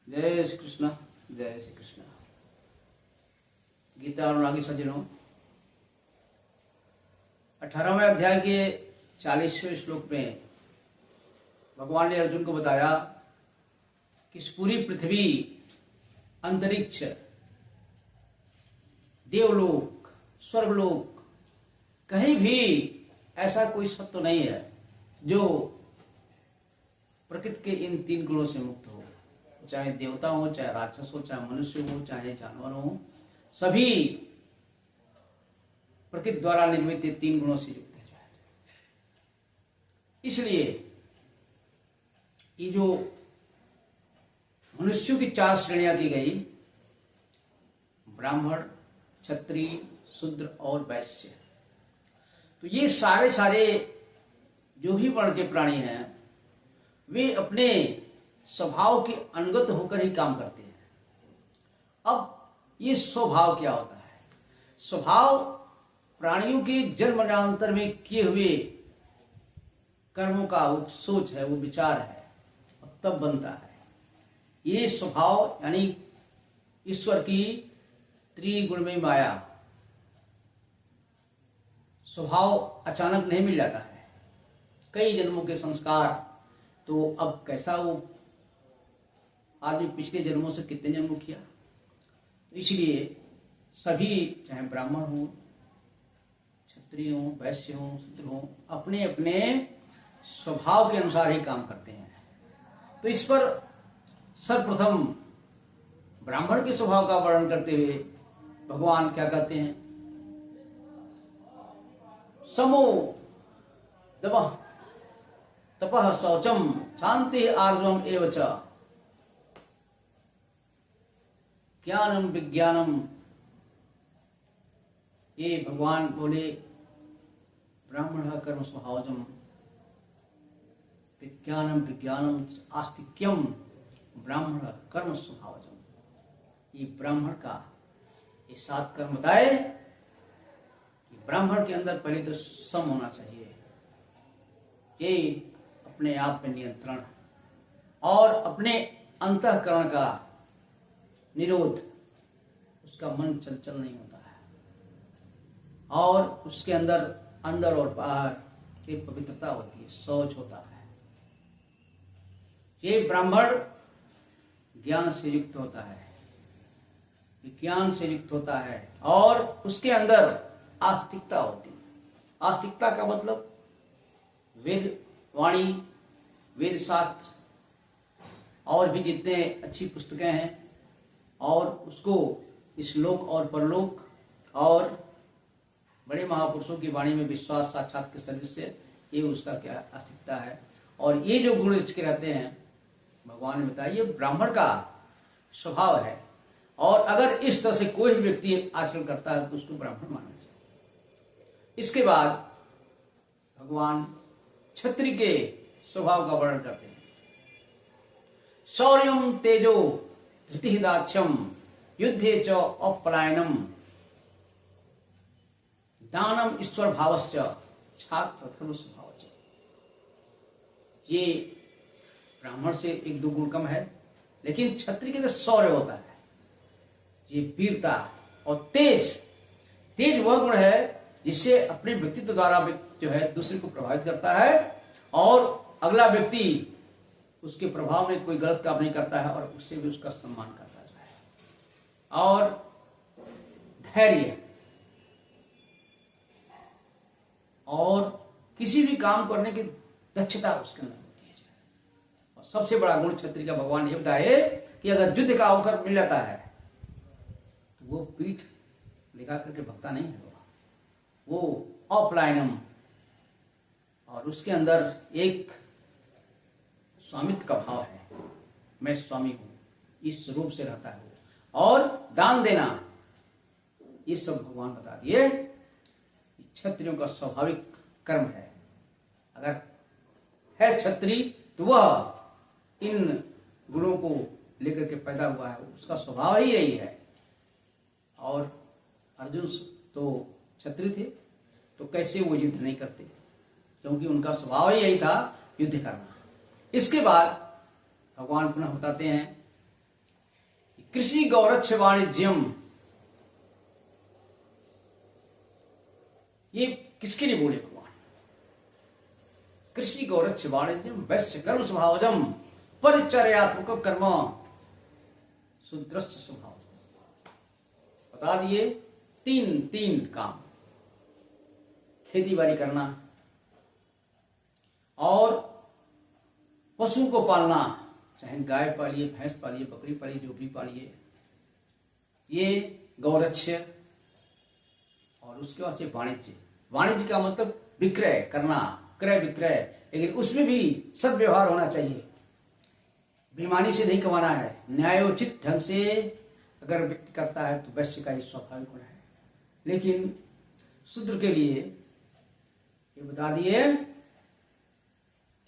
जय श्री कृष्ण। जय श्री कृष्ण। गीता अनुरागी सज्जनों, 18वें अध्याय के 40वें श्लोक में भगवान ने अर्जुन को बताया कि इस पूरी पृथ्वी, अंतरिक्ष, देवलोक, स्वर्गलोक, कहीं भी ऐसा कोई सत्व नहीं है जो प्रकृति के इन 3 गुणों से मुक्त हो। चाहे देवता हो, चाहे राक्षस हो, चाहे मनुष्य हो, चाहे जानवर हो, सभी प्रकृति द्वारा निर्मित 3 गुणों से युक्त है। इसलिए ये जो मनुष्यों की 4 श्रेणियां की गई, ब्राह्मण, क्षत्रिय, शूद्र और वैश्य, तो ये सारे जो भी वर्ण के प्राणी हैं वे अपने स्वभाव के अनुगत होकर ही काम करते हैं। अब ये स्वभाव क्या होता है? स्वभाव प्राणियों के जन्म जन्मांतर में किए हुए कर्मों का वो सोच है, वो विचार है, और तब बनता है। ये स्वभाव यानी ईश्वर की त्रिगुणमयी माया, स्वभाव अचानक नहीं मिल जाता है। कई जन्मों के संस्कार, तो अब कैसा वो आदमी पिछले जन्मों से कितने जन्मों किया, तो इसलिए सभी चाहे ब्राह्मण हो, क्षत्रिय हो, वैश्य हो, शूद्र हो, अपने अपने स्वभाव के अनुसार ही काम करते हैं। तो इस पर सर्वप्रथम ब्राह्मण के स्वभाव का वर्णन करते हुए भगवान क्या कहते हैं? समो दमः तपः शौचम शांति आर्जवम एवच ज्ञानम विज्ञानम। ये भगवान बोले ब्राह्मण कर्म स्वभावजम, विज्ञानम विज्ञानम आस्तिक्यम ब्राह्मण कर्म स्वभावजम। ये ब्राह्मण का ये 7 कर्म बताए कि ब्राह्मण के अंदर पहले तो सम होना चाहिए, ये अपने आप पे नियंत्रण, और अपने अंतःकरण का निरोध, उसका मन चंचल नहीं होता है, और उसके अंदर और बाहर की पवित्रता होती है, शौच होता है। ये ब्राह्मण ज्ञान से युक्त होता है, विज्ञान से युक्त होता है, और उसके अंदर आस्तिकता होती है। आस्तिकता का मतलब वेद वाणी, वेद शास्त्र और भी जितने अच्छी पुस्तकें हैं, और उसको इस लोक और परलोक और बड़े महापुरुषों की वाणी में विश्वास साक्षात के शरीर से, ये उसका क्या आस्तिकता है। और ये जो गुण इसके रहते हैं, भगवान ने बताया ये ब्राह्मण का स्वभाव है। और अगर इस तरह से कोई भी व्यक्ति आचरण करता है तो उसको ब्राह्मण मानना चाहिए। इसके बाद भगवान क्षत्रिय के स्वभाव का वर्णन करते हैं। शौर्यम तेजो धृतिदाक्ष्यम युद्धे च अपलायनम दानम ईश्वर भावश्च छात्र धर्म स्वभावश्च। ये ब्राह्मण से 1-2 गुण कम है, लेकिन क्षत्रिय के अंदर शौर्य होता है, ये वीरता और तेज वह गुण है जिससे अपने व्यक्तित्व द्वारा जो है दूसरे को प्रभावित करता है, और अगला व्यक्ति उसके प्रभाव में कोई गलत काम नहीं करता है, और उससे भी उसका सम्मान करता है। और धैर्य, और किसी भी काम करने की दक्षता उसके अंदर होती है। और सबसे बड़ा गुण क्षत्रिय का भगवान ने बताया कि अगर युद्ध का अवसर मिल जाता है तो वो पीठ दिखा करके भगता नहीं है, वो अपलायनम, और उसके अंदर एक स्वामित्व का भाव है, मैं स्वामी हूं, इस रूप से रहता है। और दान देना, ये सब भगवान बता दिए क्षत्रियों का स्वाभाविक कर्म है। अगर है क्षत्रिय तो वह इन गुणों को लेकर के पैदा हुआ है, उसका स्वभाव ही यही है। और अर्जुन तो क्षत्रिय थे, तो कैसे वो युद्ध नहीं करते, क्योंकि उनका स्वभाव ही यही था, युद्ध करना। इसके बाद भगवान पुनः बताते हैं कृषि गौरक्ष वाणिज्यम, ये किसके लिए बोले भगवान? कृषि गौरक्ष वाणिज्यम वैश्य कर्म स्वभावजम परिचर्यात्मक कर्म सुदृश्य स्वभाव। बता दिए तीन काम, खेती बाड़ी करना और पशु को पालना, चाहे गाय पालिए, भैंस पालिए, बकरी पालिए, जो भी पालिए, ये गौरक्ष्य। और उसके बाद से वाणिज्य। वाणिज्य का मतलब विक्रय करना, क्रय विक्रय, लेकिन उसमें भी सद्व्यवहार होना चाहिए। बेईमानी से नहीं कमाना है, न्यायोचित ढंग से अगर व्यक्ति करता है तो वैश्य का ये स्वाभाविक गुण है। लेकिन शूद्र के लिए ये बता दिए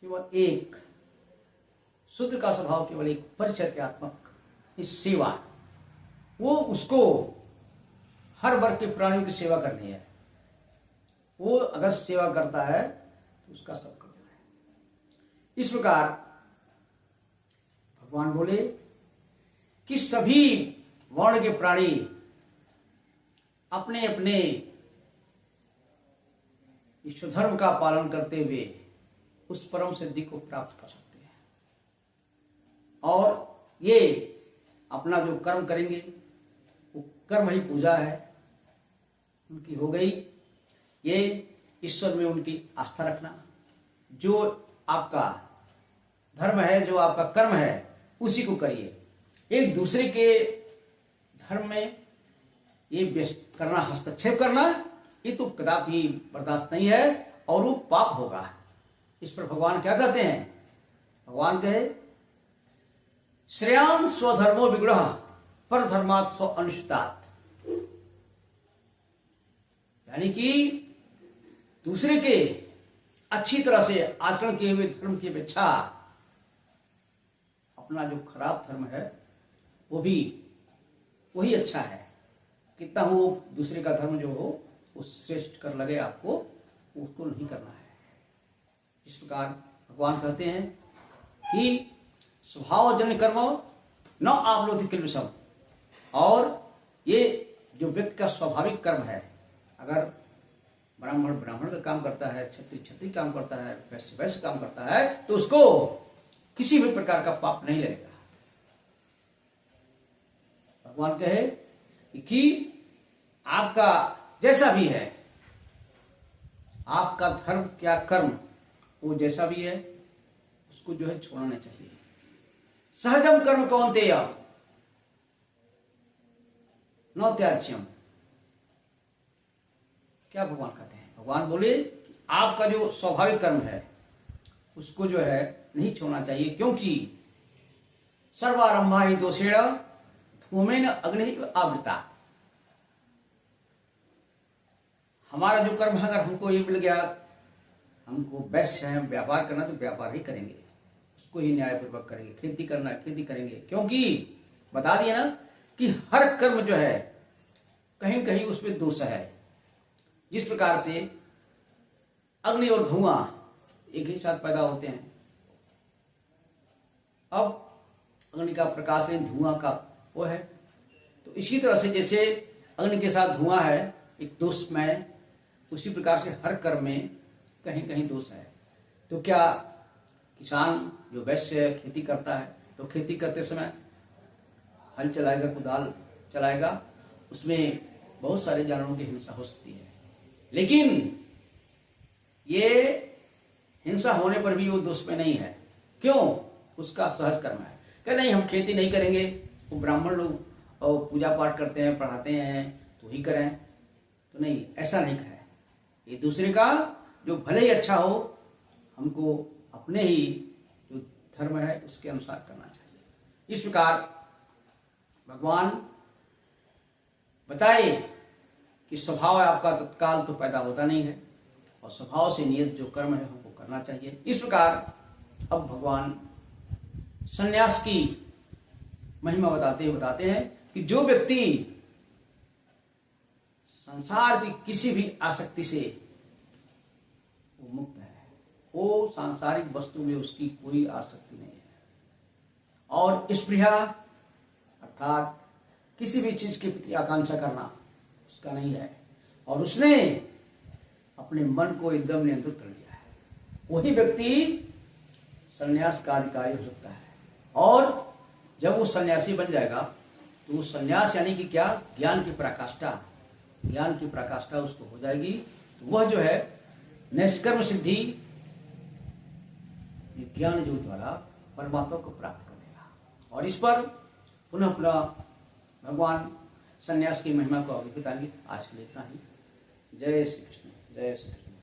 केवल एक, शूद्र का स्वभाव केवल एक परिचर्यात्मक सेवा। वो उसको हर वर्ग के प्राणियों की सेवा करनी है। वो अगर सेवा करता है तो उसका सब करना है। इस प्रकार भगवान बोले कि सभी वर्ण के प्राणी अपने अपने ईश्वर धर्म का पालन करते हुए उस परम सिद्धि को प्राप्त कर सकते हैं। और ये अपना जो कर्म करेंगे वो कर्म ही पूजा है उनकी हो गई। ये ईश्वर में उनकी आस्था रखना, जो आपका धर्म है, जो आपका कर्म है, उसी को करिए। एक दूसरे के धर्म में ये व्यस्त करना, हस्तक्षेप करना, ये तो कदापि बर्दाश्त नहीं है और वो पाप होगा। इस पर भगवान क्या कहते हैं? भगवान कहे श्रेयान स्वधर्मो विग्रह पर धर्मात् स्व अनुष्ठात, यानी कि दूसरे के अच्छी तरह से आचरण किए हुए धर्म की अपेक्षा अपना जो खराब धर्म है वो भी वही अच्छा है। कितना हो दूसरे का धर्म जो हो वो श्रेष्ठ कर लगे आपको, उसको नहीं करना है। इस प्रकार भगवान कहते हैं कि स्वभाव जन्य कर्म न आपलोति किल विषम। और ये जो व्यक्ति का स्वाभाविक कर्म है, अगर ब्राह्मण ब्राह्मण का काम करता है, क्षत्रिय क्षत्रिय काम करता है, वैश्य वैश्य काम करता है, तो उसको किसी भी प्रकार का पाप नहीं लगेगा। भगवान कहे कि आपका जैसा भी है, आपका धर्म क्या कर्म वो जैसा भी है उसको जो है छोड़ना चाहिए। सहजम कर्म कौन्तेय न त्याज्यम। क्या भगवान कहते हैं? भगवान बोले कि आपका जो स्वाभाविक कर्म है उसको जो है नहीं छोड़ना चाहिए, क्योंकि सर्वारंभा ही दोषेण धूमेन अग्नि आवृता। हमारा जो कर्म है, अगर हमको ये मिल गया, हमको वैश्य है, व्यापार करना तो व्यापार ही करेंगे, उसको ही न्यायपूर्वक करेंगे। खेती करना खेती करेंगे, क्योंकि बता दिया ना कि हर कर्म जो है कहीं कहीं उसमें दोष है। जिस प्रकार से अग्नि और धुआं एक ही साथ पैदा होते हैं, अब अग्नि का प्रकाश नहीं, धुआं का वो है, तो इसी तरह से जैसे अग्नि के साथ धुआं है एक दोषमय, उसी प्रकार से हर कर्म में कहीं कहीं दोष है। तो क्या किसान जो वैश्य खेती करता है तो खेती करते समय हल चलाएगा, कुदाल चलाएगा, उसमें बहुत सारे जानवरों की हिंसा हो सकती है, लेकिन ये हिंसा होने पर भी वो दोष में नहीं है। क्यों? उसका सहज कर्म है। क्या नहीं हम खेती नहीं करेंगे, वो ब्राह्मण लोग और पूजा पाठ करते हैं, पढ़ाते हैं, तो ही करें, तो नहीं, ऐसा नहीं कहा है। ये दूसरे का जो भले ही अच्छा हो, हमको अपने ही जो धर्म है उसके अनुसार करना चाहिए। इस प्रकार भगवान बताए कि स्वभाव आपका तत्काल तो पैदा होता नहीं है, और स्वभाव से नियत जो कर्म है हमको करना चाहिए। इस प्रकार अब भगवान संन्यास की महिमा बताते हैं कि जो व्यक्ति संसार की किसी भी आसक्ति से वो मुक्त है, वो सांसारिक वस्तु में उसकी कोई आसक्ति नहीं है, और स्पृहा अर्थात किसी भी चीज के प्रति आकांक्षा करना उसका नहीं है, और उसने अपने मन को एकदम नियंत्रित कर लिया है, वही व्यक्ति संन्यास का अधिकारी हो सकता है। और जब वो सन्यासी बन जाएगा तो उस संन्यास यानी कि क्या, ज्ञान की पराकाष्ठा, ज्ञान की पराकाष्ठा उसको हो जाएगी। तो वह जो है निष्कर्म सिद्धि ज्ञान जो द्वारा परमात्मा को प्राप्त करेगा। और इस पर पुनः पुनः भगवान संन्यास की महिमा को आगे बताएंगे। आज के लिए इतना ही। जय श्री कृष्ण, जय श्री कृष्ण।